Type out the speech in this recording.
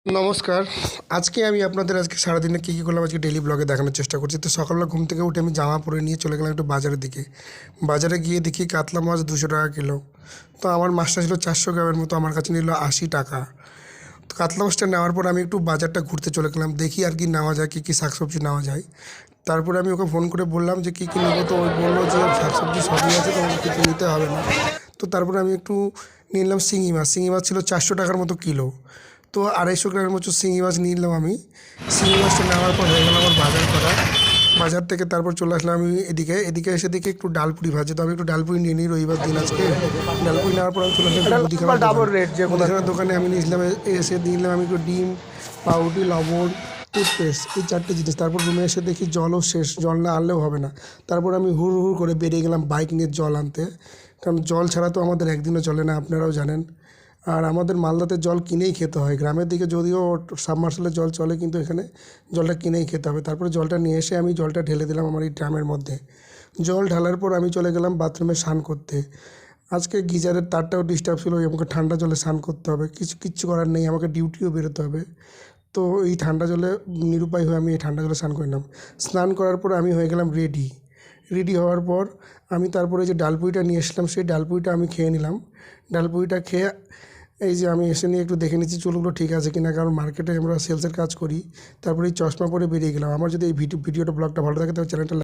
নমস্কার। আমি আপনাদের আজকে সারাদিনে কী করলাম আজকে ডেইলি ব্লগে দেখানোর চেষ্টা করছি। তো সকালবেলা ঘুম থেকে উঠে আমি জামা পরে নিয়ে চলে গেলাম একটু বাজারের দিকে। বাজারে গিয়ে দেখি কাতলা মাছ 200 টাকা কিলো। তো আমার মাছটা ছিল 400 গ্রামের মতো, আমার কাছে নিল 80 টাকা। তো কাতলা মাছটা নেওয়ার পর আমি একটু বাজারটা ঘুরতে চলে গেলাম, দেখি আর কি নেওয়া যায়, কী শাকসবজি নেওয়া যায়। তারপরে আমি ওকে ফোন করে বললাম যে কী নেবো, তো ওই বললো যে শাকসবজি সবই আছে, তোমাকে কিছু নিতে হবে না। তো তারপরে আমি একটু নিয়ে নিলাম শিঙি মাছ। শিঙি মাছ ছিল 400 টাকার মতো কিলো। তো 250 গ্রামের মতো শিঙি মাছ নিয়ে নিলাম আমি। শিঙি মাছটা নেওয়ার পর হয়ে গেল আমার বাজার করা। বাজার থেকে তারপর চলে আসলাম আমি এদিকে এসে দেখি একটু ডালপুরি ভাজে। তো আমি একটু ডালপুরি নিয়ে নিই, রবিবার দিন আজকে। ডালপুরি নেওয়ার পর আমি চলে আসলাম একটু মুদিখানার দোকানে। আমি নিয়েছিলাম, এসে দিয়ে নিলাম আমি একটু ডিম, পাউরুটি, লবণ, টুথপেস্ট, এই 4টে জিনিস। তারপর রুমে এসে দেখি জলও শেষ, জল না আনলেও হবে না। তারপর আমি হুড় হুড় করে বেরিয়ে গেলাম বাইক নিয়ে জল আনতে, কারণ জল ছাড়া তো আমাদের একদিনও চলে না, আপনারাও জানেন। আর আমাদের মালদাতে জল কিনেই খেতে হয়। গ্রামের দিকে যদিও সাবমার্সিবলের জল চলে, কিন্তু এখানে জলটা কিনেই খেতে হবে। তারপরে জলটা নিয়ে এসে আমি জলটা ঢেলে দিলাম আমার এই ড্রামের মধ্যে। জল ঢালার পর আমি চলে গেলাম বাথরুমে স্নান করতে। আজকে গিজারের তারটাও ডিস্টার্ব ছিল, আমাকে ঠান্ডা জলে স্নান করতে হবে, কিচ্ছু করার নেই, আমাকে ডিউটিও বেরোতে হবে। তো এই ঠান্ডা জলে নিরুপায় হয়ে আমি এই ঠান্ডা জলে স্নান করে নিলাম। স্নান করার পর আমি হয়ে গেলাম রেডি। রেডি হওয়ার পর আমি তারপরে যে ডালপুরিটা নিয়ে এসেছিলাম, সেই ডালপুরিটা আমি খেয়ে নিলাম। ডালপুরিটা খেয়ে এই যে আমি এসে নিয়ে একটু দেখে নিচ্ছি চুলগুলো ঠিক আছে কিনা, কারণ মার্কেটে আমরা সেলসের কাজ করি। তারপরে এই চশমা পরে বেরিয়ে গেলাম। আমার যদি এই ভিডিওটা ব্লগটা ভালো থাকে, তাহলে চ্যানেলটা